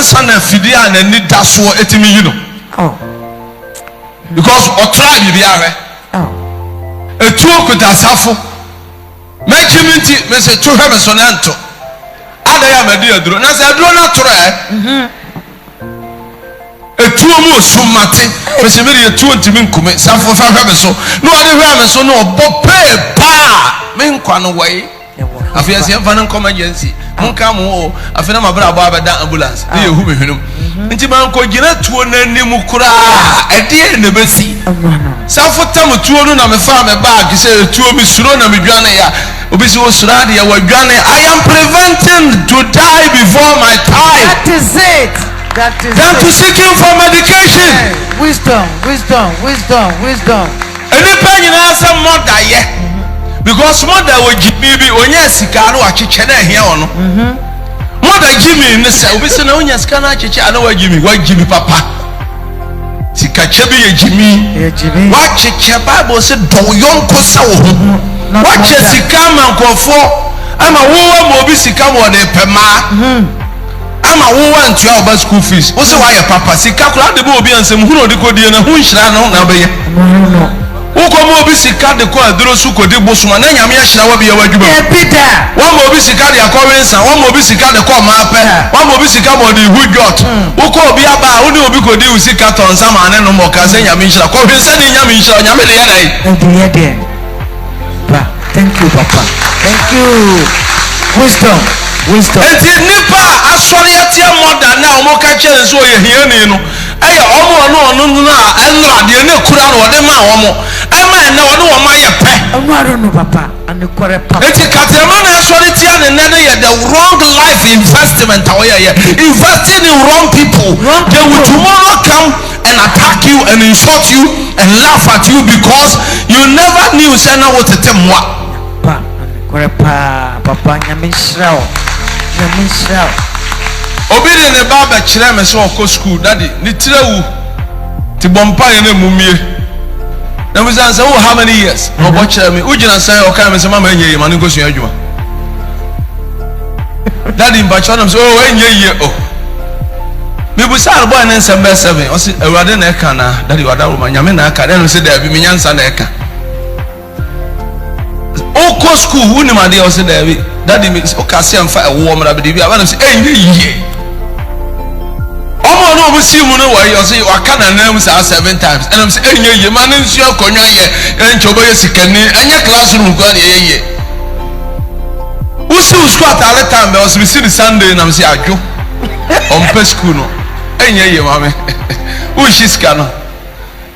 sana fidia and need that so etimi you know. Oh. Because or try be are. Oh. A two could asafo. Make him into Mr. Tuham Sonanto. Ada my dear drone. I said, do not try. A two more sumati, Mr. Million 20 min commit, some for 5 so. No other ramen so no, but pay pa. Men quan away. I feel as if I'm an emergency. Monkamo, I feel my brother that ambulance. You who him. Into my cogina to an enimukura at the end of the sea. Some for time to own a farm a bag, you say, two of Miss Rona Midrania, Obiso Sradia, were granny. I am preventing to die before my time. That is it. That is than it. To seek him for medication. Wisdom. And the penny answer more die. Because mother will give me on yes, Sicaro, a chicken here on. Mother Jimmy in the cell, we say, no, yes, can I know what Jimmy, Papa? Sikachebi, Jimmy, watch a Bible said, do young Kosa. Watch a Sikama for. I'm a woman, Mobi Sikamo, de Pema. I'm a woman to our school fees. What's why a Papa Sikakla the Bobby and some who know the Codian and who shall know now. Come over Sika the call Drosuko de Bosman and Yamiasha will be a word. One more Sika the occurrence and one more Sika the call Mapper, one more Sika body who got. Who call be about who know because they will see cat on some and no more Kazan Yamisha. Call him sending Yamisha Yamiliana. Thank you, Papa. Thank you. Wisdom. And Nipa, actually, at your mother now, more catcher and so you're here. I almost no, I'm not the new Kuran or the Mamo. I might know my pet. I don't know, Papa, and the correct Papa. It's a Catamana actually, and another year, the wrong life investment. Investing in wrong people. They will tomorrow come and attack you and insult you and laugh at you because you never knew Sana what to tell me. Papa, Yamishrao. Obedient the barber children so school, daddy, Nitreu Tibompa and a mummy. Now we answer, oh, how many years? No, watch me. Ujina say, okay, Mr. Mamma, and go to you. Daddy, but Chonam, oh, when ye, oh. Maybe Sal boy and some best 7 or sit a rather necana, daddy, what I woman, Yamina, can say there be Minyan Saneka. Oh, co school, who knew my dear, said David. Daddy makes okay, I'm fire warm, but if I want to say, hey, oh, no, we see you know why you say, I can't announce 7 times. And I'm saying, hey, you manage your corner and Choboy Sikan and your classroom got a who still squat all the time, but we see the Sunday and I'm saying, I go on Pescuno. And ye, mammy, who is she scanner?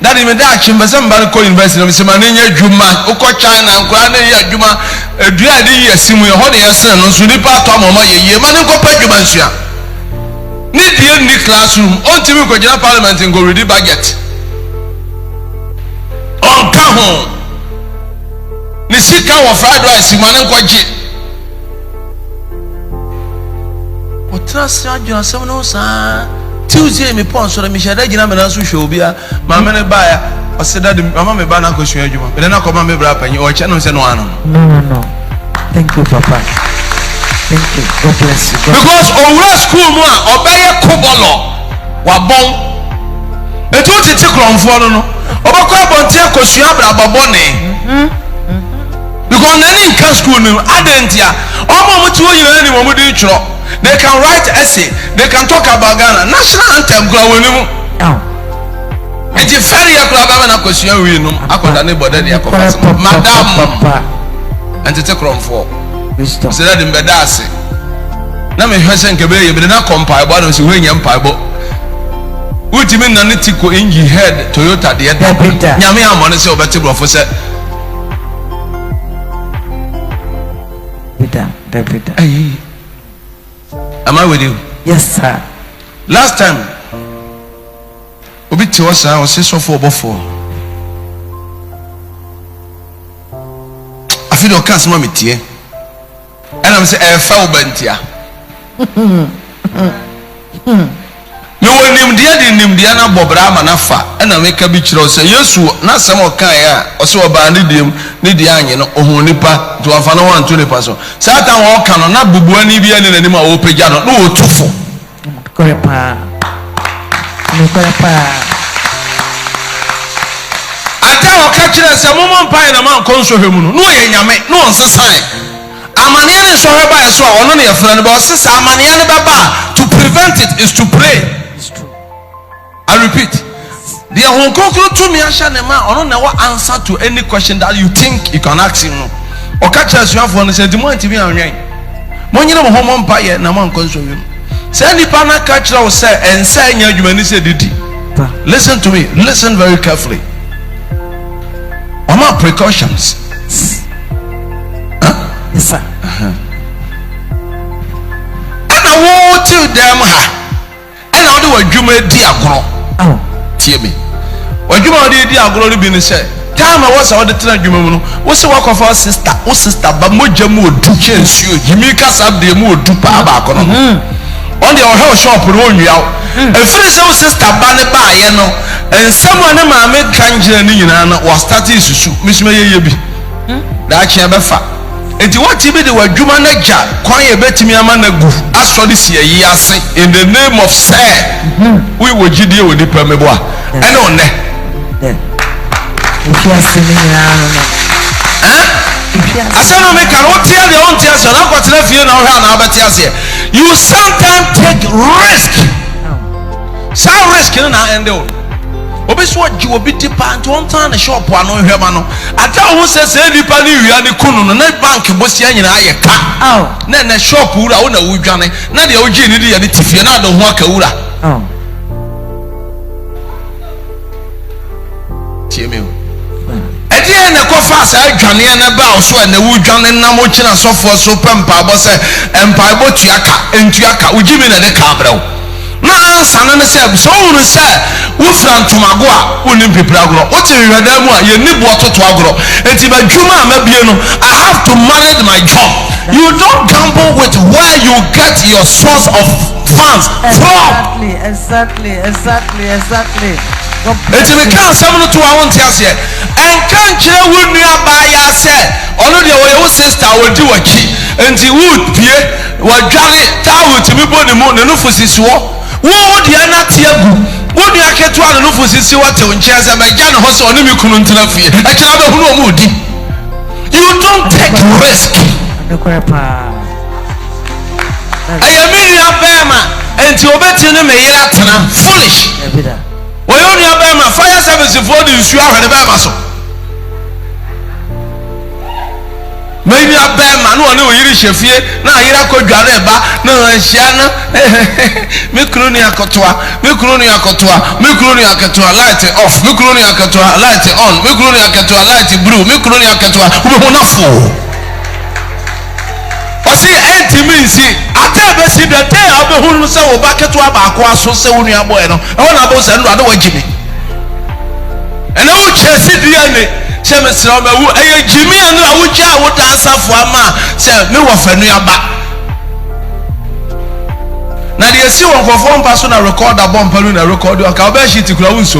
Daddy made action, but somebody call investing on Simania Juma, Oko China, and Grande Juma, a dread year, Simu, Honey, and Son, on Sunipa, Tom, or ye, Manico Pejumansia. Need the only classroom, on Timmy Kojana Parliament and go ready budget. On Kahon Nisika or fried rice, Simanakwaji. What trust you, some no, sir. Tuesday, me pon so that me share Regina Menasu show be a mamma buyer or said that Mamma Bana question you, but then I come me brap and you or channel and no. Thank you, Papa. Thank you. God bless you. Because over school more obey a cobolo wabon. It was a tickle on for no. Obaka bontia koshiabra babone. Because any can school no adentia. Omo mutu you any mo do chro. They can write essay. They can talk about Ghana. National anthem go wonu. And the ferry akura na question we no akoda ne boda dia kofa. Madam. And to take on for. So that in bedase. Na me hwese nkebe ye be na compile bo no so we nyam paibo. Ultimi na ne tiko engine head Toyota de da. Nyame amone se obete brofo se. David. Am I with you? Yes, sir. Last time, Obi Tiwasa was so for Obofour. I feel your cancer, mommy, dear. And I'm saying, I fell bentia. No one named the Anna Bobrama Nafa, and I make a beach road. Say, yes, not some of Kaya, or so about Nidian, or Nipa to have no one to the person. Satan walk on not Bubuani and any more Opejano, no, 2 4. Ata okachire se momo mpa na man konso hwemu no ye nyame no onse sign amane ne so hweba eso a ono ne yefra ne ba osesa amane ne baba to prevent it is to pray. It's true. I repeat, the honkokro to me asha ne ma ono na wa answer to any question that you think you can ask him no okachire so afo no se di mo antibi anwen mo nyina mo homo mpa ye na man konso hwemu se ni pa na kachire wo se ensa nya adwuma ni se didi. Listen to me, listen very carefully. What precautions? Huh? Yes, sir. And I want to them and I do a jume diagro. Oh, Tear me. What you want to diagro to be in the set? Time I was out the train. What's the work of our sister? Oh, sister, but Mojamu do change you. Jimmy Cassab de Mo do Paba. On the whole shop, roll you out. And first, our sister Banne by, you know, and someone I made Kanjani was starting to shoot Miss Mayabi. That Chabafa. And to what TV they were Jumanaja, quiet betting me a man as for this year, yes, in the name of Sir, we were GD with the Permebois. And on that. If you are sitting around, I said, no, make an old tear the own tears, and I've got left you now. You sometimes take risk. Some risk in our end. Obviously, what you will be dependent on time, a shop one on Hermano. I tell who says, any penny you are the Kuno, no bank, Bossian, and I car. Then a shop would own a Wujane, not the OG, and if you're not the Waka. Jimmy. At the end, the coffers are Johnny and a bouse when the Wujan and Namochina so for so pampa was and Pibo Tiaka and Tiaka, which you mean at the cabro. Now, son and said, so we said, Wufran to Magua, wouldn't be Pragro. What you had them, you need water to agro. And if a Juma, maybe I have to manage my job. You don't gamble with where you get your source of funds from. Exactly. It's a can't summon to our own tears here. And can't you would nearby said, already our sister will do a key. And he would peer, what Johnny Tower to be born the moon and no for his war. Would you not hear? Would you get to an office see what to chairs and my Jan Hoss on him? You couldn't tell me. I can't have no mood. You don't take risk. I am in Alabama and to obey you may foolish. We only Alabama fire service before the issue of Alabama. Maybe a bad man who knew Irish here. Now, Irako Jareba, no, Shiana, Mikronia Cotua, Mikronia Cotua, Mikronia Catua, light off, Mikronia Catua, light on, Mikronia Catua, light blue, Mikronia Catua, who will not fall. Or see, empty me, see, I tell you, see the day I'll be who say, back to Abaqua, so Sonia Bueno, I want to go and run away, Jimmy. And I will chase it, Jimmy and I would answer for a man. Say, no one knew about. Now, you see, one for one person, I record a bomb balloon, I record your Calbeshi to close.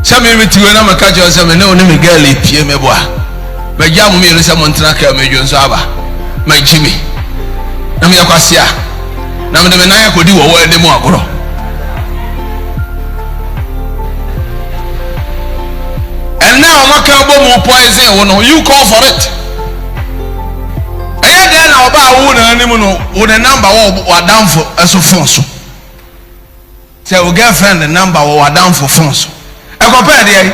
Some of you know, catch yourself and no name girl, Pierre Mebois. My young me is a Montraka, Major Zaba, my Jimmy. Namia Quasia. Now, the Menaya could do a word more. And now I'm not more poison. You call for it. And then I'll buy with a number or down for as a phone. Say, our girlfriend, the number or down for phones. I compare the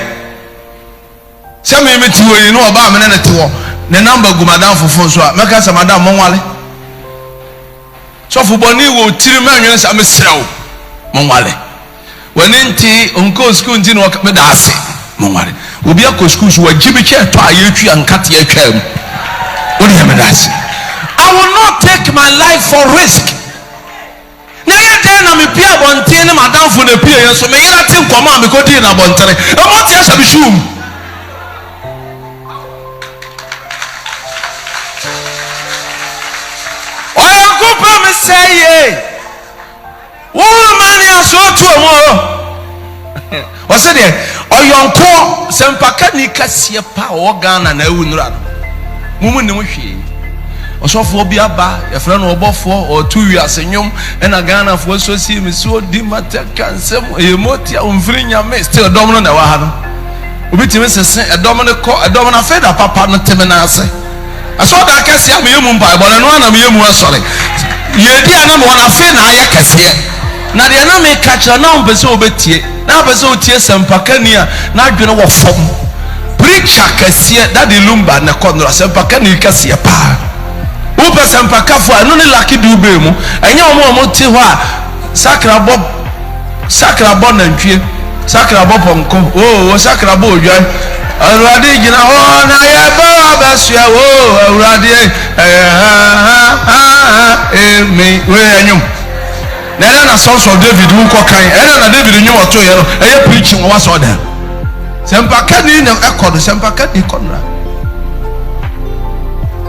some me to you know about me the number go down for phones. Make us a madam Monwale. So for Bonnie will tell me, I'm a slow Monwale. When in tea, Uncle School didn't work with us. Monwale. We be a school who are Jimmy chair to a YouTube and cut your chair. What do you mean? I will not take my life for risk. Now, then I'm a peer on 10 madam for the peer, so may I think command because you're not bontary. I want to be shown. Oh, go promise say, woman, you're so too. What's it there? Or your call, some Pacani Cassia power gun and I wouldn't run. Woman, no she. Oshofo bi aba your friend Obofour or 2 years enyom na Ghana for so see me so di mateka nsem emotia umfiri nyame still dom no na wa ha no obitimi sese edom ne ko edom na feda papa no teme na ase aso da kase am yemu mpa bo no na me yemu asore yedi ana mo na fe na aye kase na de na me kacha na ompese obetie na ompese otie sempakani a na adwene wo fom preacher kase that the Lumba na konra sempakani kase pa who person pakafo anu ne lucky do be mu enye omo ti ho a sakrabo na ntwie sakrabo ponko sakrabo odwan awurade gina ho na ye ba basua awurade me we enyum na sons of David who ko kan na David nyum oto ye no eye preaching wa so da sempakani na ekodo sempakani konra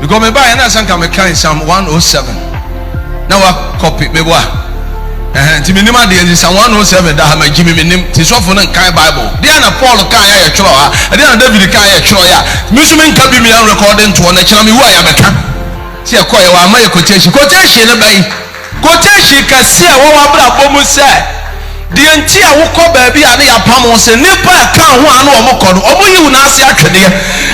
because me buy na sanka me kan Psalm 107 now I copy me boa ti me nima de Psalm 107 da ha ma gimi me nim ti sofo na kan Bible dia na Paul kan ya tworo ha dia na David kan ya tworo ya me so me nka bi me recording to na kira me wu ya meka ti e ko ye wa ma ye quotation ne bai quotation ka si a wo wa bra bomu se de nti a wo ko ba bi a ne ya pam se nipa kan ho anu o mo kodo o mo yiwu na ase atwede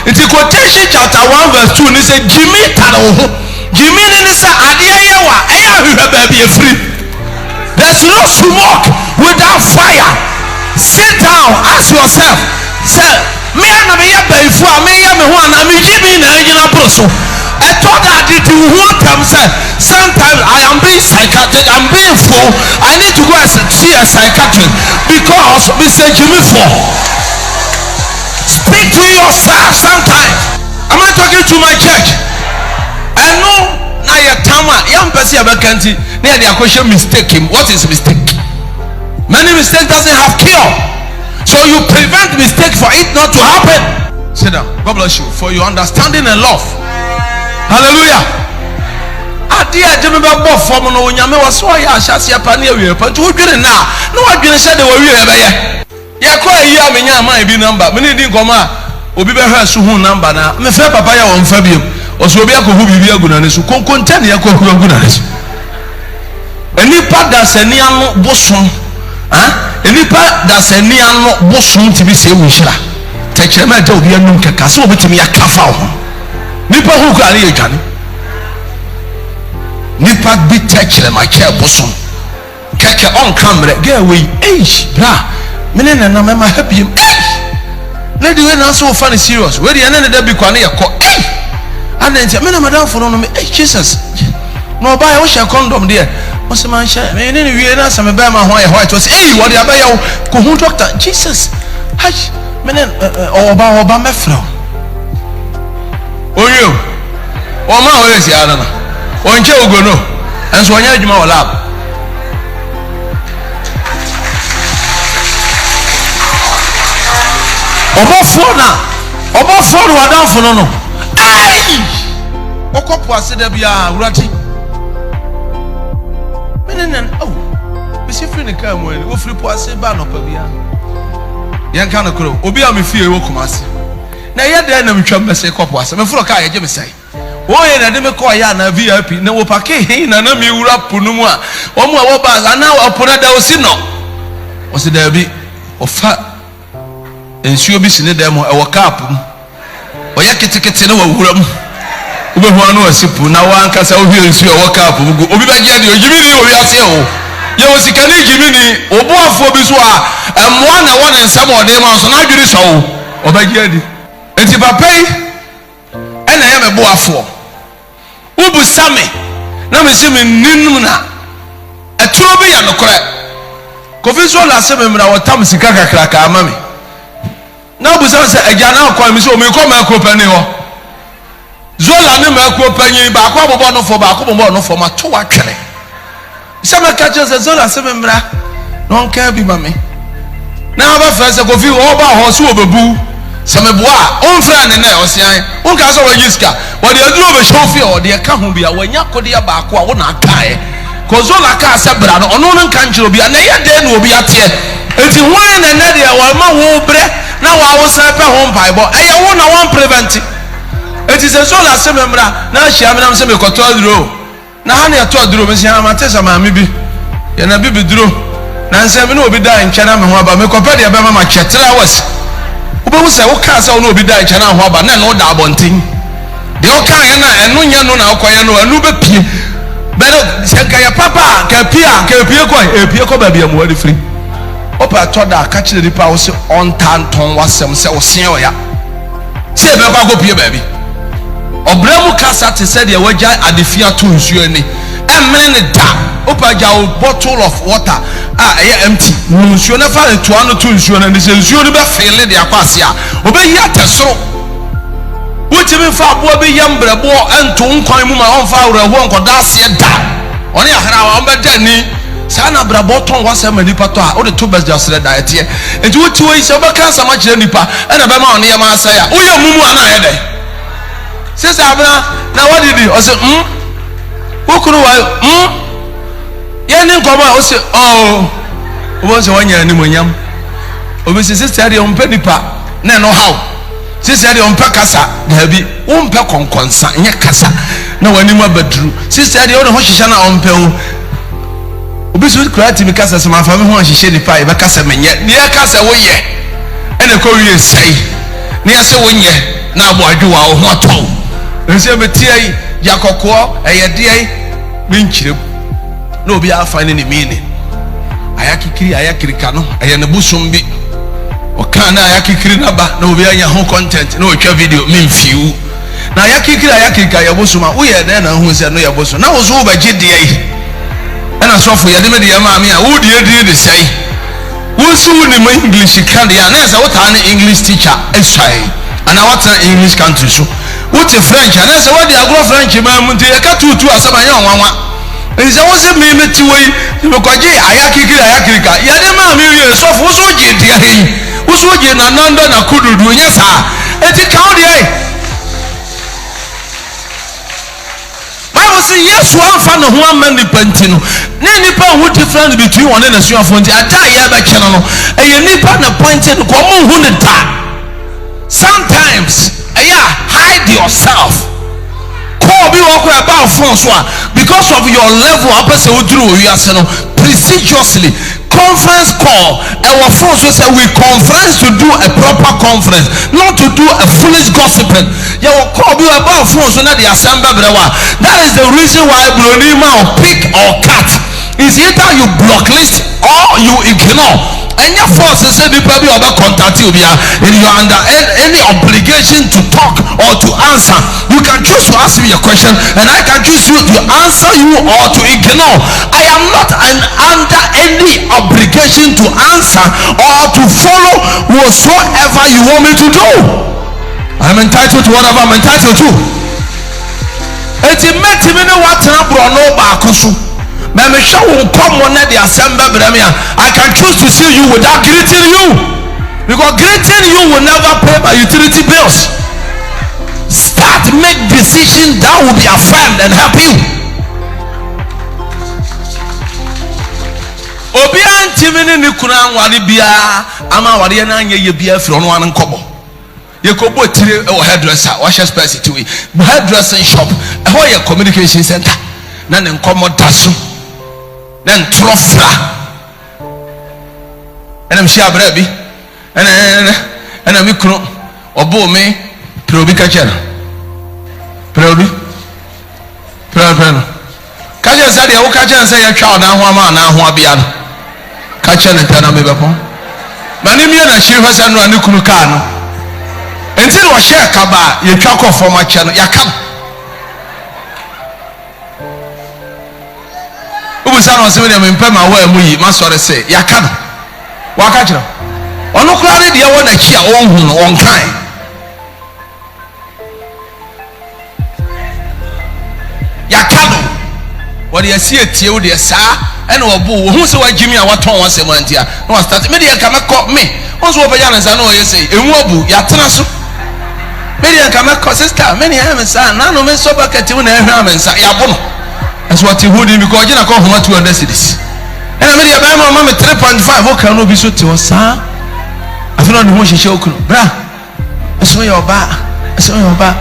nti quotation chapter 1 verse 2 ni say Jimmy tara ho Jimmy ni say ade ye wa e ahwehwe ba bi e free. There's no smoke without fire. Sit down, ask yourself, say me na me ya ba ifu a me ya me ho na me Jimmy na nyina proso I thought that it would come say sometimes I am being psychiatric, I'm being full, I need to go and see a psychiatrist because Mr. Jimmy for speak to yourself sometimes. Am I talking to my church? I know now your tama young person abakanti near the question mistake him. What is mistake? Many mistakes doesn't have cure, so you prevent mistake for it not to happen. Sit down. God bless you for your understanding and love. Hallelujah. Adia de me ba form no nyame wo so ya ahyase ya pa na ewie pa nti wo dwene na wo dwene se de wo wie be ye ye ko ayi amenya ama bi number me ni di nkoma obi be hwa su hu number na me fe papa ya wo mfa biem o so obi akohu bibi aguna ne so konkonta ne akohu aguna ne so enipa da sani anu bosom enipa da sani anu bosom ti bi se wo hira tekere ma da obi anum kaka so obi timi akafa ho nipa hu kwa ne yadwane nipa bi tekere ma ke bosom keke on camera get away bra mene na me ma happy lady we na so funny serious we dey na da bi kwa ne yakọ anentia me na madam for no me Jesus no buy wo share condom there o se man share me ne wie na some be ma ho ye white was what dey abaya wo ko hu doctor Jesus mene oba mefra oyo o ma o resi ara na o nche ogono enso onya adwuma wo lab Obofour wa dan fo no okopo ase da bia urati menen bisi free ne ka mo ni wo free po ase ba no pa bia yan kan kro obi a me fie wo kumase na ye da na metwa mese kopo ase me furo ka ye je me sai o ye na de me ko ya na VIP na wo pake hin na me wura punu mu a o mu a wo ba na opona da osi no o se da bi o fa ensuo bi sine da mo e wo cap mu o ya ketekete na wo wura mu ube ho anu asipu na wa ankasa wo hie ensuo wo cap mu obi ba gye de ojimi ni obi ase o ye wo sikani jimi ni Obofour bi so a emwa na wo ne nsam ode ma so na adwiri so o ba gye di enti papa yi ena ye me Obofour ubu same na me se me ninum na eturo bi ya nokore kofi so la se me mra wotam sika kakraka amame na ubu same se eja na akwa mi se o me ko ma akropani ho zola ne ma akropani ba akwa bobo no fo ba akwa bobo no fo ma to wa twere sama ka je zola se me mra no nka bi ma me na ba fa se kofi o ba ho so obebu se me boa on fra ne na o se an on ka so wa yiska wo de aduro be shofi o de ka ho bia wanya kode ya ba akwa wo na akae ko zola ka se bra no ono no nka nchiro bia na ye de na obi ate enti hwan na na de wa ma wo bre na wa wo sa pe ho mpaibo eye wo na won prevent It is a soul as a member. Now she am not saying Cotodro. Now, honey, I told you, Miss Yamatesa, my maybe. And a baby drew. Nancy, I will be dying, China, but me compare the Abama Chetra was. Who say, what can't I will be dying, China, but no doubt on thing. The Okayana and Nunya no Koyano and Luba P. Better say, Papa, Capia, Piaco, baby, I'm worried free. Opa told her, catch the pause on Tanton was some senior. Say, Baba, go Pia, baby. Obremu Casa said, you were at the Fiat to Sueni. A man da Opa Jow bottle of water. Empty. You never to one to ensure and this is you never fail the Apasia. Obey Yataso. Which even far Bobby Yambra bore and to Uncoimuma on fire won't go Dacia da. Only a hour on Bedeni. Sana Braboton was a Medipato, or the two best just said that here. And to which way so so much Nipa and a Bama near Masaya. Oh, yeah, Mumu and I. Says Abra, now what did you? I said, who could I? Yanin come out, say, oh, was 1 year anymore. Obviously, sister, on Penipa, no how. Sister, on Pacasa, there be 1 peck on concern, Yakasa, no anymore but Drew. Sister, the other Hoshana on Pel. Obviously, creative because as my family wants to share the pie, but Casaman yet, near Casa, way, and a courier say, near so 1 year, now boy, do our motto. And say, but tea, Jacoco, a day, Minchip. No be a finding the meaning. Ayakikano, Ayana Busumbi, Okana Ayakikri Naba, no be a home content, no video, mean few. Now Ayakika Yabusuma, we are then who said no Yabusu. Now was over GDA. And I saw for Yadimia Mamma, who did they say? Who's soon in my English candy? And as I was an English teacher, and I was an English country. So, what's a French? And as I was the Agro French, Mamma, I got two as my young one. And I was a meme to way. Ayakika. Yadema, million soft was so GDA. Who's working and none I could do. Yes, sir. It's a county. Yes, one fan of 1 man depending. Nipa who difference between one and a sure phone. I die here by channel. And you nipa appointed common who sometimes, hide yourself. Call me walk about Francois because of your level of person who drew you as precisely. Conference call our phones will say we conference to do a proper conference, not to do a foolish gossiping. You will call you about phones when they assemble. That is the reason why Blonima or pig or cat is either you blocklist or you ignore. And your forces say people be about contact you and you are under any obligation to talk or to answer. You can choose to ask me a question and I can choose to answer you or to ignore. I am not under any obligation to answer or to follow whatsoever you want me to do. I am entitled to whatever I am entitled to. It's a matter what no back. I can choose to see you without greeting you, because greeting you will never pay my utility bills. Start make decisions that will be affirmed and help you. Obia ntimini ni kuna wali bia ama wali na nye bia firi ono an nkobo. Yekobo tire o hairdresser, wash space to we. Hairdressing shop, e ho ye communication center. Na ne nkomo daso. Then trofla and I'm sure baby and I'm mikro obo me probi kachana probi kaja said ya ukacha say ya twa na ho ama na ho abia no kacha na tana me bepo mani mi na shiri fasa no ani kunu ka no until wa share kaba ye twa ko form acha no ya kam Ubusa no se me dem pema wa mu yi ma sore se yakano wa ka kira ono kura de wo na chi a won hu no won kan yakano wo de asi etie wo de sa ene obo wo hu se wa gimi a waton wa se mantia no start me de ka meko me won so obeja na sa no ye se enu obu ya tena so me de ka meko sister me ne ha me sa na no me so bucket wo na ehwa me sa ya bo no. That's what he would do because you call him 200 cities. And I made a buy my 3.5. What can be so to us, sir? I feel on the motion show. Bra, I saw your bar. I saw your bar.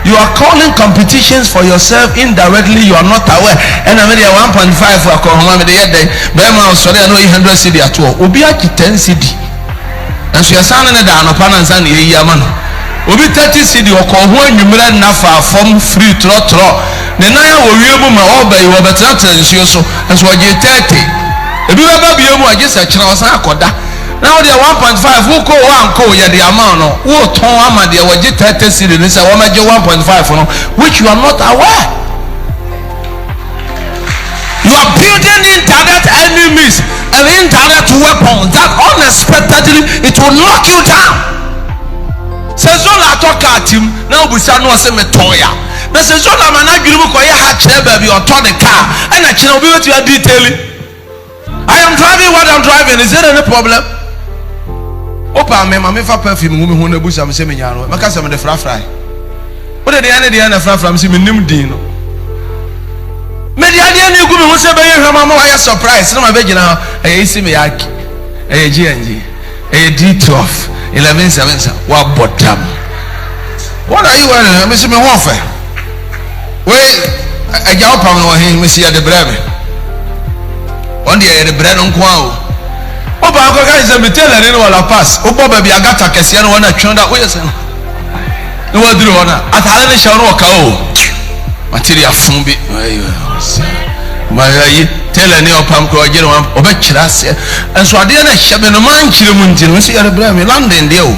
You are calling competitions for yourself indirectly. You are not aware. And I mean, 1.5 for Kohoma, the other day, Bema, sorry, I know 100 CD at all. Ubi 10 CD. And so you're sounding it down upon and San Yaman. Ubi 30 CD or Kohoma, you may not form free trot. The Naya will be able to obey you, but that's so. And so I get 30. If you ever be able to just a chance, I could. Now they are 1.5. Who call one call ya the amount? Who told Amma they were just 30 cedi? They say 1.5 which you are not aware. You are building internet enemies and internet weapons that unexpectedly it will knock you down. Says Zola talk at him now. We say no say me toya. Now says Zola man I give you a hatch baby or turn the car and I can be what you are detailing. I am driving what I'm driving. Is there any problem? Opa me fa perfume wo me ho na busa me se me nyaro maka se me de fra fra wo de ane na fra fra me se me nim din no me de ade ane gu me ho se be ye hwama ma wa surprise na ma be gina isi me yaki GNG D12 11 wa bottom. What are you wearing? Me se me ho fa we aja opa me wo he me se ya de breme on de bre no nko a Oba ko guys me tell any wala pass obo ba bia gata kese no wana twenda wo yesen no waduru wana atale ne shawo no ka o material fun bi ayo ma yi tell any opam ko agire wan oba kira se enso ade na hye no man kire mu nti no se yare bra me London de o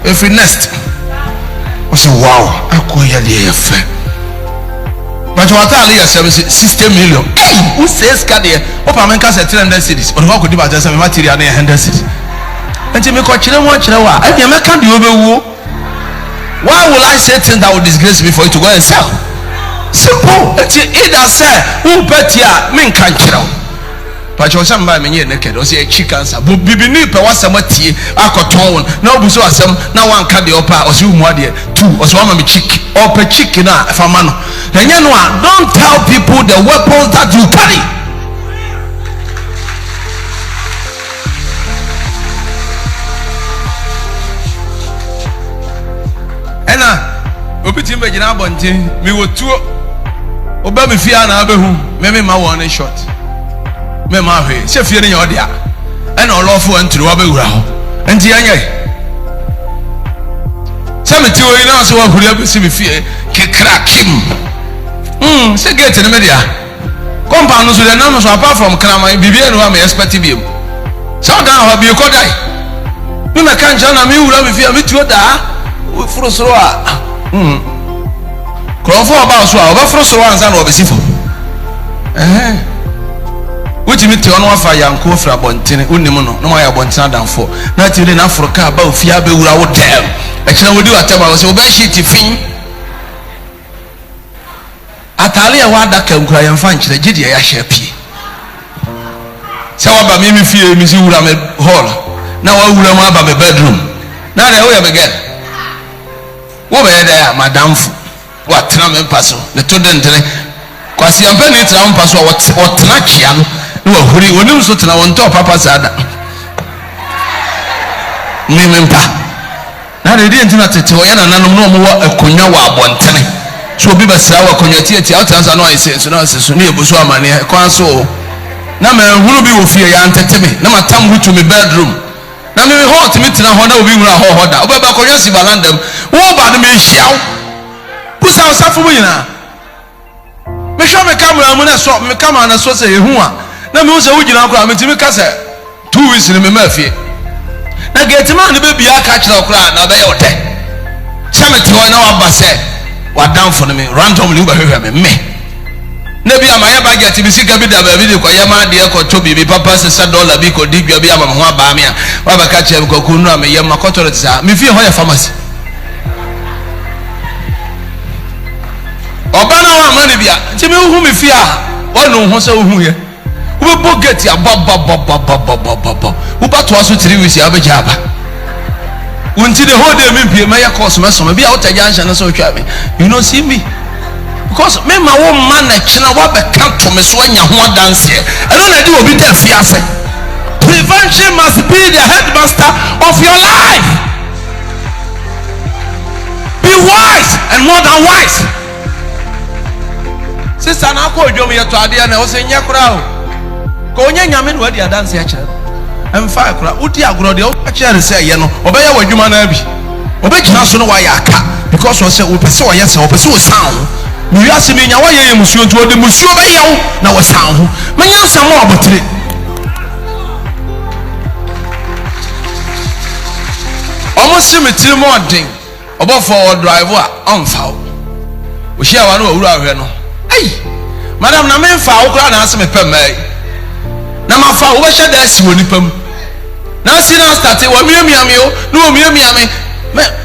every next o se wow akoya de efe. But what are you saying? 60 million. Hey, who says Kadia? Opa Menka said 300 cities. Or how could you buy some material near 100 cities? And to make what you want to know, I can't do over. Why will I say things that will disgrace me for you to go and sell? Simple. It's either say, who bet ya, men can't kill. But you're somebody naked, or say chickens, but Bibi per was some tea, I got tone. No, so some, now one can't the opera or so more dear, two or so one chick or per chicken for man. And you know, don't tell people the weapons that you carry. And Obitim Begina Bonti, me were two Obama Fiana Abehu, maybe my one shot. Mema hwe se fie ne yodia e na olofo anturu wa bewura ho enti yanye se meti wo ina so wa huri abisi bi fie kekra kim se gate ne media compound no so de na so apart from krama bibia no am expect bi so da ho bi ko dai mi me kan jana mi wura bi fie mi tuo da furo soro a krofo ba so a oba furo soro anza na obesifo which me te ono afa yanko fra bontene unim no no ya bontena danfo na ti le na Africa ba ofia be wura wo dem e kira wodi watema wo se wo be shiti fin atale ya wada ka nkura ya mfa nkire gidi ya hye pie se wa ba mi fie mi si wura me hall na wa wura mu aba me bedroom na na wo ya begin wo be da ya madamfo wa tena me paso le to dentene kwasi ampa ni tena me paso wo tena kia no no huri onim so tena won to papa sada memempa na de di ntina tete wo yana nanom no mo wa akonya wa abontene so obi basira wa akonya tie outansa no ayese so na aseso ne ebuso amane kwan so na me huru bi wo fie ya nteteme na matam hutu me bedroom na me hot me tena ho na obi wura ho da oba ba akonya si balandam wo ba no me hyiaw pusa osafo mu nyina me hwa me camera mu na so me camera na so se ehu a na me wo gina akora me timi kase 2 weeks ni me mafie na gate man be bia ka kira akora na be yote sameti ho na wa base wa down for me randomly wo ba hwehwe me na bia ma ya budget bi sika bi da ba bi ko ya ma de ko to bi papa $6 bi ko digwa bi ama ho aba me a wa ba ka kira ko kunu a me ya makoto tsa me fie ho ya pharmacy obana wa mani bia nti me hu me fie a wonu ho se hu ye we bo get ya baba we ba to aso 3 weeks ya be jaba unti the whole day me pie me ya course me so me bia otaja ansha na so twa me you know see me because me ma wo man na kina wa be kan to me so anya ho dance e no na di obi da fiase. Prevention must be the headmaster of your life. Be wise and more than wise. Sister na ko odwom ye to ade na o se nya kura o. Ko nya nyame no ade adanse a kire. Emfa kura udi agro de o kire se ye no obeye wadwuma na bi. Obegina so no wa ya aka because o se o pese o yesa o pese o san ho. Mi wiase mi nya wa ye musuo nti o de musuo be ye ho na wo san ho. Menya nsam o abotire. Almost me tiri mo den. Obofour drive a onfa o. O hia wa no awura ahwe no. Hey, madam, na me fa wo kra na ase me pem mai. Na ma fa wo be hye da si woni pam. Na si na start wo miamia me o, no miamia me.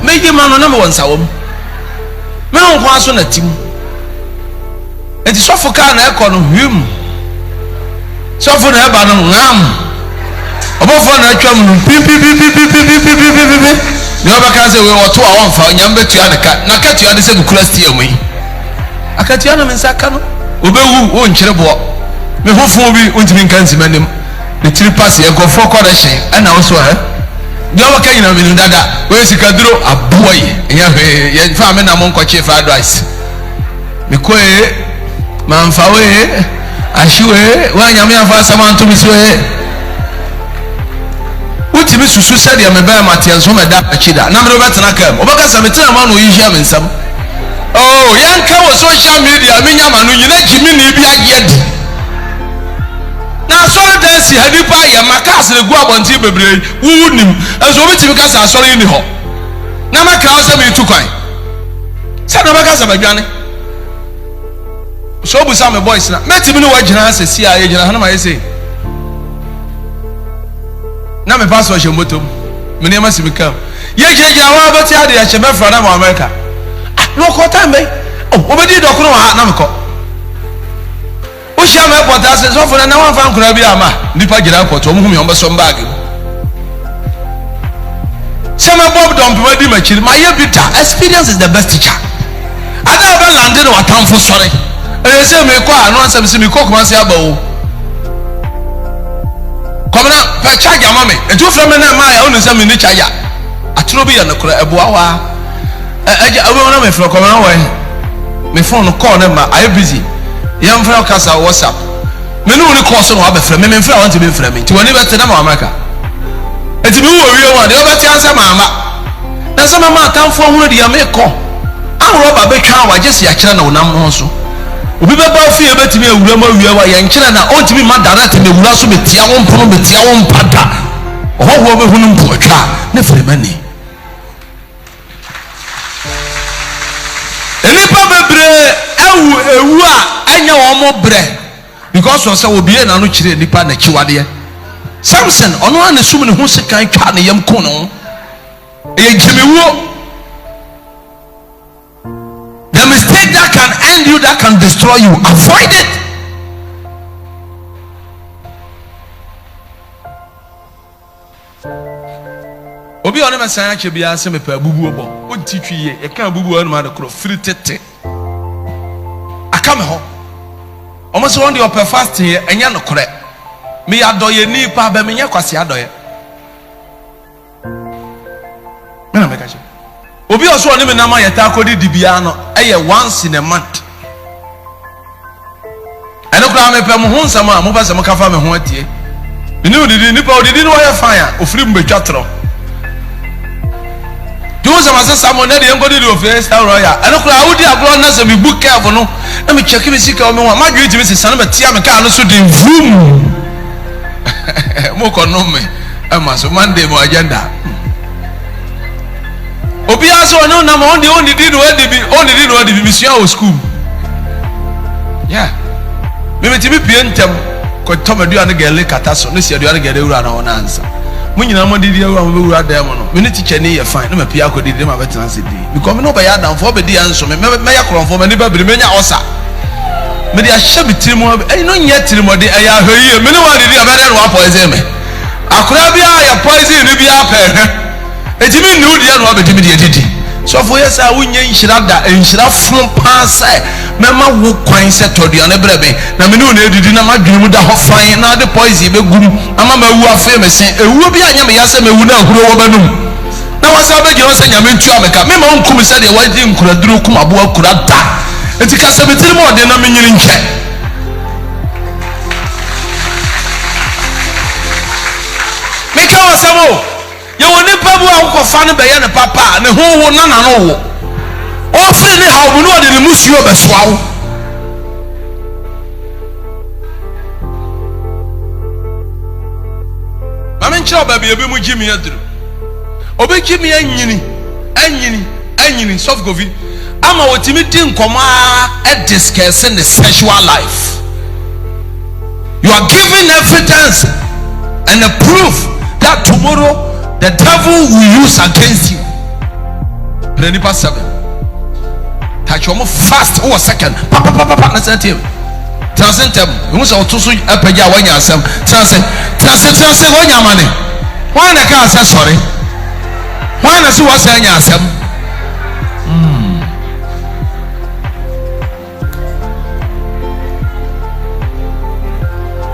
Me gi ma no na me won sawom. Me won kwa so na tim. Enti sofo ka na ekọ no hwim. Sofo na eba no ngam. Obofour na atwam no pi. Ne obaka se we woto a won fa nyam betua na ka tua de se bukura stie mu yi. Akatua na mensaka no obewu o nkyere bo me hofo bi ontimi nkansi manim ne tiri pass e go for correction ana wo so he de o ka nyina menu dada we sikaduro aboy ya he ye fa me na mo nkoche fa advice me ko manfa we ahyiwe wa nyame afa samanto mi so he utimi susu sade me ba matian so me da akida na me betena kam obaka sa me tena ma no yi hia me nsam. Oh, yanka wo social media me nyama no nyina jimi ni bi agedi. Na so dance hadi pa ya makas le gu abonti bebre wunim. Enso obetimi ka sa asori ni ho. Na maka wo se me tu kwan. Sa na maka sa badwane. So bu sa me boys na. Metimi no wagina asesi a ye gina hana ma yese. Na me pass wo shemotom. Me ne ma simika. Ye gina wa bati ade ya chebe fra na America. No ko time oh obedi dokoro ha na meko o hia me pota se so fo na wan fa nkura bi ama nipa gira pota o mu hu me on beso bag se me bob don pe di machiri my bitter experience is the best teacher ada be lande no atamfo sore e se me ko anu ansem se me ko kuma se aba o komna pe charge ama me e tu fra me na ma ya onu se me ni charge atro bi ya na kura eboa wa aja awe na me fro ko na wo me phone call na ma I busy yam fra kasa WhatsApp me no ni call so no abefra me fra want to be fra me ti woni bete na ma America eti bi wo wie wa de obeti ansa ma ama na so ma atamfo hu de ya me ko ahoro ba betwa wa jesi ya kire na wonam ho so obi be ba fi e betimi awura ma wie wa ya nkire na on timi ma direct me wura so betia won pono betia won pada oho be hunu mpo atwa ne fere mani. Enipa bebre ewu a anya wo mo bre because so say obiye na no kire nipa na kiwade Samson ono an sum ne ho sekan twa ne yam ko no e gimewo. The mistake that can end you, that can destroy you, avoid it. Obi on me san ache bia se me pa bubu obo onti twiye e kan bubu anu ma de kro free tete aka me ho omo se won de opa fast ye enya no kore me ya doye ni pa ba me nya kwase adoye me na me ka che obi oso oni me na ma yeta akodi dibia no eye once in a month eno kra me pa mo ho nsama mo ba se mo ka fa me ho atie me ni odidi ni pa odidi no ya fa ya ofiri mbetwatro do some say someone dey go dey office royal eno kra awudi agro na se me book careful no na me check me sika o me wa ma dwe timi se san me tia me ka no so dey vroom mo ko no me e ma so Monday mo agenda obi aso no na mo on the did no dey be mission o school yeah me timi pie ntem ko tomadu an gele kata so no si aduane gele wura na wona ansa mo nyina mo didi awura mo wura dem no me ni teacher ni ye fine no me pia ko didi ma betena se di because me no be ya dan for be di anso me ya kronfo me ni ba biri me nya osa me di ahye bitiri mo e no nya tiri mo de e ya hweye me ni wa didi abere no poison me akura bia ya poison ni bia pe e timi ni udi no be timi de didi so for yes a wonye nhira da nhira fun pa sai me ma wo kwan se toduane brebe na me no na edidi na ma dwemu da ho fan na de poison be gum ama ma wu afa me sen ewu bi anya me ya se me wu na ahuro wo banum na wasa obegi no say nyame ntua meka me ma onkum say de wadi nkuraduru kum abo akurada enti ka se betiri mo de na menyiri nche meka wasamo ye woni pabu akofa ne be ye ne papa ne ho na na no wo ofri ne ha obu no de ne musuo besoawo mame nche obabi ebi mu gimi aduru obi gimi anyini soft govi ama wotimi din koma e discuss in the sexual life. You are giving evidence and a proof that tomorrow the devil will use against you. Prenipa 7. Touch your fast or second. Papa na say him. Translate them. You must also so apeja wanya asem. Translate wanya mane. Why na ka say sorry? Why na say what say anya asem?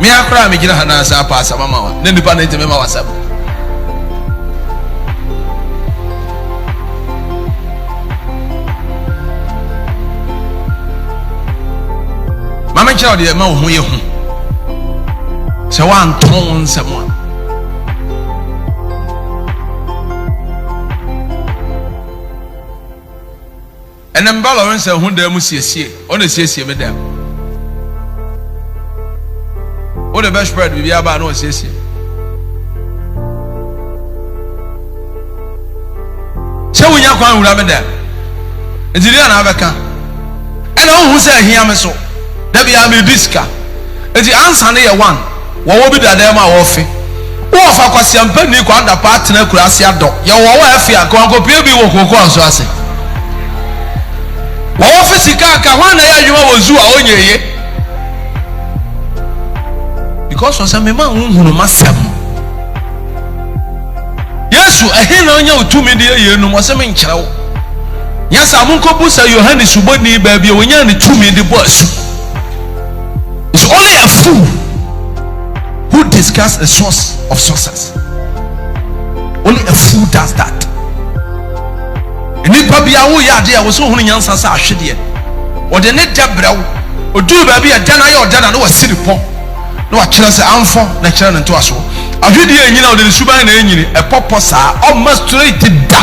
Me akra me gina hana sa pa sa mama wa. Ne nipa na nteme ma wasab. Mama nkyerɛ de ma wo ho ye hu sɛ wanton nsɛm a ɛnam ba lɔre nsɛ ho da mu siesie ɔna siesie me da o de best spread bibia ba na siesie sɛ wonya kwan wura me da entiria na abɛka ɛna wo hu sɛ ahia me so Debi am diska. Eti answer ne ye one. Wo bi da dem a wo fe. Wo fa kwasiam pani kwa da partner kurase ado. Ye wo afi aka ko pie bi wo kokko anso ase. Wo fe sika aka hwan na ye adwuma wo zu a onyeye. Because on some man hunu masem. Yesu ehe na onya otumi de ye no mo se me nkyere wo. Yasa mun ko busa Yohane suboni ba bi onya ne tumi de bo asu. It's only a fool who discusses the source of sources. Only a fool does that. Nipa bia wo ya de a wo so hunu nyansa sa ahwede o de ne debraw o du ba bia dana ya o dana no wasiri pon no wa kire se amfo na kire ne to aso ahwede enyina o de suban na enyini e popo sa o ma straight da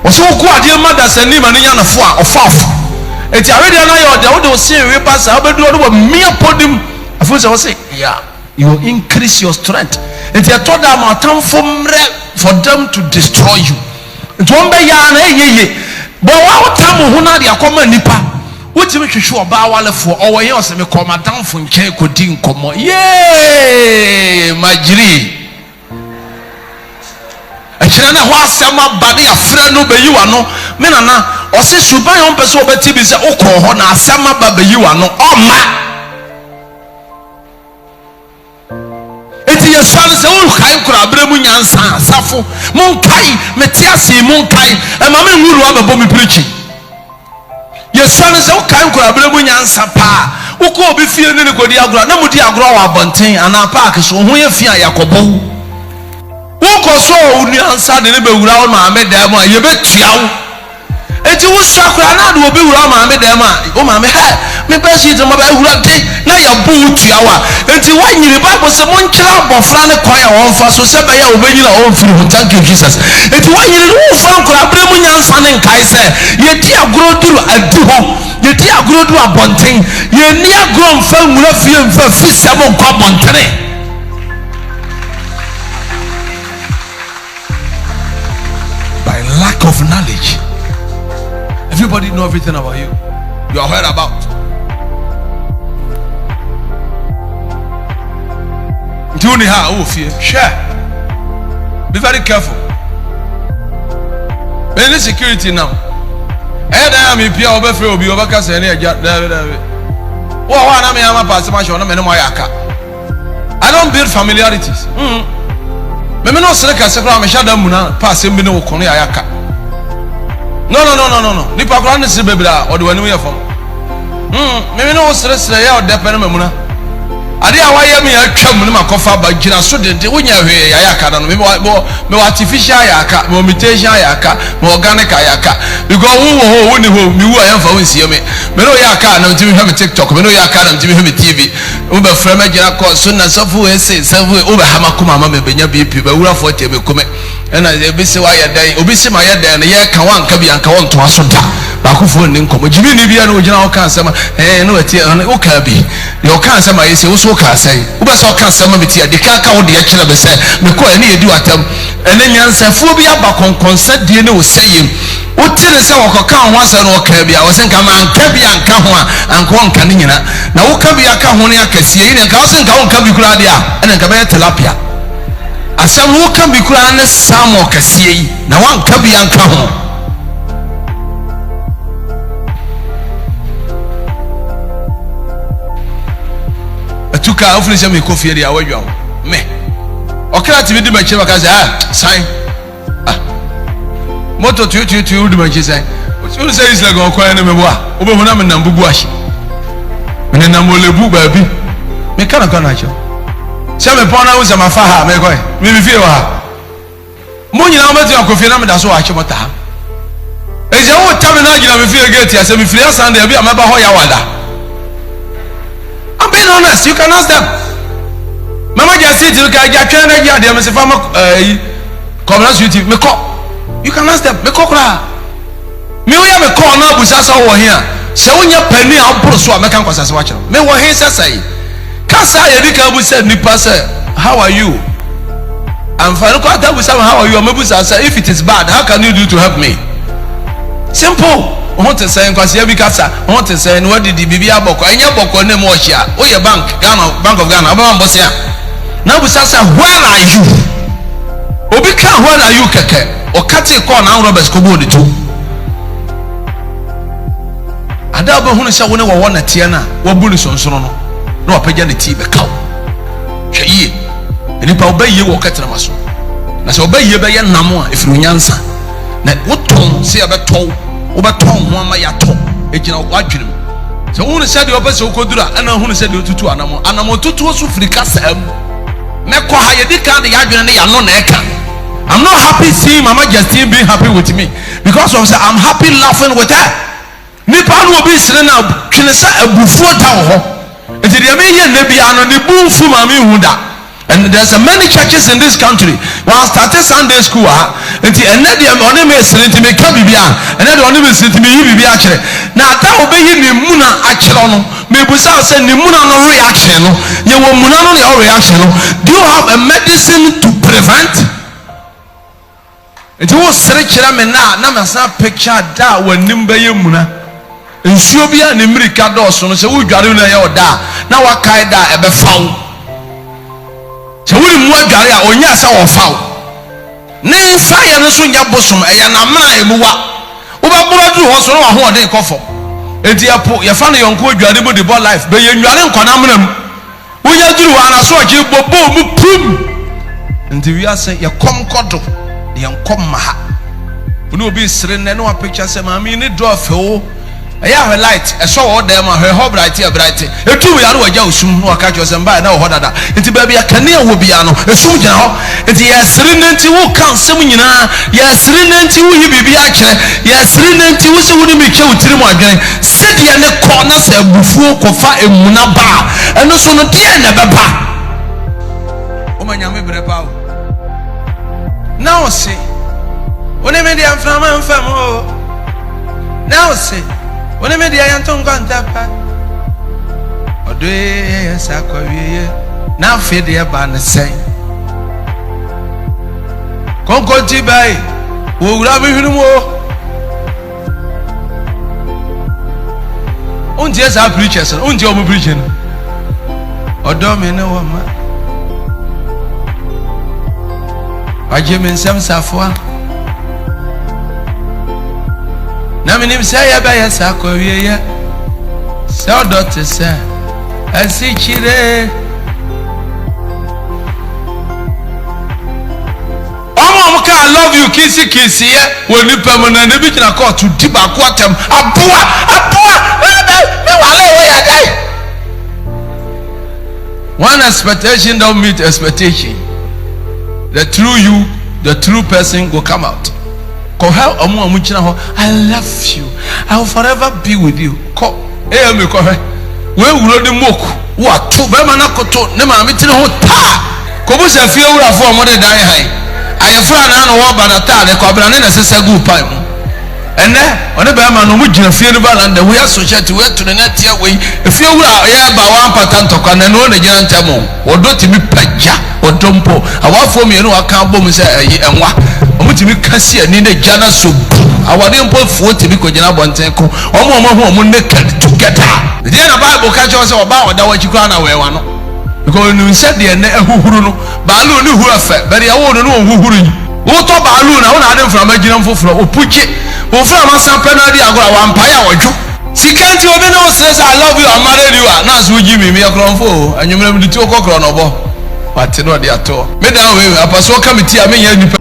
o so ko ade ma da sani ma ne nya na fo a ofafo eti awede na ya ode wo de osin we pass abedu no wa mia podim afu se wo say yeah you increase your strength eti e to da ma tamfo mre for them to destroy you enti won be ya na eyeye bo wa tam ho na de akoma nipa wotimi hwehwe oba walefo owoye oseme koma tamfo nche kodi nkomo ye majiri akira na ho asema bade afra no beyiwa no me nana ose suban yon pese obeti bi se okọ ho na asema ba beyiwa no oma eti yesane se wo kai kura abremu nyansa asafo mon kai metiase mon kai e ma me nwuru ababo mi preaching yesane se wo kai kura abremu nyansa pa uko obi fie ne kodi agro na mudi agro wa abonten ana park so ho ye fie yakobo uko so uni ansa de ne bewura o ma me da mu ye betuawo eti wo sakura na de obi wura ma me da mu o ma me ha me pesi de ma ba wura de na ya bu tuawa eti wanyiri bible se mon kira abofra ne kwan ya won fa so se ba ya obenyira o mfiri ho thank you Jesus eti wanyiri wo fa nkura abre mu nyansa ne nkai se ye di agoro duru adu ho ye di agoro duru abonten ye ni agoro mfa nwura fie mfa fi se mo nkwa bontene. Lack of knowledge. Everybody know everything about you. You are heard about. Do you have fear? Share. Be very careful. Any security now. I am in Pia Obofour obi obaka say na eja David. Wo wa na me am pass ma show na me no yaka. I don't build familiarities. Me no sreka sekra me shada mu na pass em bi no kono yaka. No. Nipa kura ne se bebra o de wani mu ye fam. Me no sresre ya o de pe na mamuna. ade a wayɛ me atwam ne makofa ba gina so de wonya hwe ayaka no me artificial ayaka me imitation ayaka me organic ayaka because wo ni ho me wu ayamfa wo nsie me no yaka na ntimi hwe me TikTok me no yaka na ntimi hwe me TV wo be frɛ me gina call so na sofo ese sefo wo be hama kuma ma me benya BP ba wura 40 me kume ena ebi se wa yɛ dan obi se ma yɛ dan ne yɛ ka wanka bi anka won to aso da ba ko fo ni nkomo jibi ni bia na wo gina wo kan sema no ati wo ka bi ye wo kan sema yese wo so ka sai wo be so kan sema meti ade ka ka wo de ye kyerɛ be se me ko ene yedi watam ene nyansafo bi aba konkonsa die ne wo sayem wo tire se wo kan ho asa no wo ka bia wo se nka man ka bia nka ho anka won ka ne nyina na wo ka bia ka ho ne akasie ne nka wo se nka won ka bi kura de a ene nka be tilapia asam wo ka bi kura ne samo kasie yi na wan ka bia nka ho atuka ofurisa me kofi area awadwa me okra tv di machi maka say moto tu di machi say o say is like okwa na mebo a obehu na me nam bubu ahye me nam olebu ba bi me kana acho se me pona wo zama fa ha me ko me bi fie wa ha mo nyina mo ti kofi na me da so ahye mota eje wo tame na agina me fie gate ya se me fie Sunday bi ameba ho ya wada. I'm being honest, you can ask them. Mama just said you can get trained again. They must farm come on YouTube. You can ask them. Me kokra. Me we have a call now. Busasa over here. So when you penny, I'm pro so. Me can cause us watch. Me we here say. Kasa yedika busa nipa say. How are you? I'm fine. Kwata busa how are you? Me busa say if it is bad, how can you do to help me? Simple. I want to say because here because I want to say what did the bibi aboko anya boko na mo hia o ye bank of Ghana aba mbo se na bu sasa where are you obi ka where are you keke o kate call na Roberts ko bo de to ada ba hunu se woni wo na tie na wo bulu sonsono no na opagya ne ti be kaw hweye eni pa obaye wo katena maso na se obaye be ye namo a efiru nyansa na woton se abeto obaton ho ama yato egina wadwunim se hunu se de obese okodura ana hunu se de otutu anamo tutu so frika sam meko ha yedika de yadwene ne yano na eka. I'm not happy seeing Mama Justine being happy with me because of say I'm happy laughing with her. Nipa no obi sire na twene sa abufuo ta ho enti de me ye na bia no ne bunfu ma me hu da. And there's many churches in this country. When I started Sunday school, and the only me sent me come bibia, and the only me sent me bibia chere. Now that obey ni muna acherono. Me busa say ni muna no reaction no. Ye wo muna no your reaction no. Do you have a medicine to prevent? It was chere me na me sa picture da wanim be ye muna. Nsuo bia ni mirika do so no se wo dware na ye oda. Na wa kai da ebe fawo. So we move gari a onya sa wo faw ne fa ye no so nya bosom e ya na ma emuwa wo ba boro duru ho so no wa ho ode kofo enti apo ye fa no yonko adware mu de bo life be ye nware nkwana mnam wo ya duru wa na so oje bobo mu pum enti wi ase ye kom kodo ye nkom ma ha wo obi sire ne no wa picture se ma mi ni do afewo eya her light eso wo dem her ho bright e bright etu ya no waja osum no aka chose mba na wo dada enti ba bia kane wo bia no esum gina ho enti yesire nanti wo kan sem nyina yesire nanti wo hibibi a kire yesire nanti wo se wo ni mi kye wotiri mu adwen se de ne ko na se abufuo kofa emuna ba eno so no de na beba o manyame brepa o na o se woni me de amfama mfam o na o se when I made the Anton Gantapa, or do yes, I call you now feed the band the same. Concord Tibai, who love you more. Unti yes, I preachers, unti I'm preaching. Or domino woman. I give me some safwa. Na minim say ya ba ya sakowie ya so dot say asi chire omo ka I love you kisi ya woni pam na ne bi kina court di ba ko atem aboa me wale wo ya dai One expectation don't meet expectation. The true you, the true person will come out. I love you. I will forever be with you. We will the mook. What to Bemana Koto, Nema meeting ho ta. Kobus a few for more than I have found an war by the time the Cobran is a good pipe. And then, on the Bama, no, we and we associate to the net here. If you are here by one patent to can know the Jan Tamo, or don't me Paja or Dompo, I want for me, I can't bomb say, and what? To be Cassia, need a Jana soup. I want to put 40 because you have one tanko, or more naked together. The dinner Bible catch us about that what you can't away one. Because you said the who Balloon who are fat, but I won't know who you. What about Balloon? I want to have from a general for Puchi. Who from a penalty, I got one pie or two. She can't even know says I love you, I married you. Now, so give me a crown for, and you remember the 2 o'clock on over. But you know, they are told. Madam, I pass what committee I mean,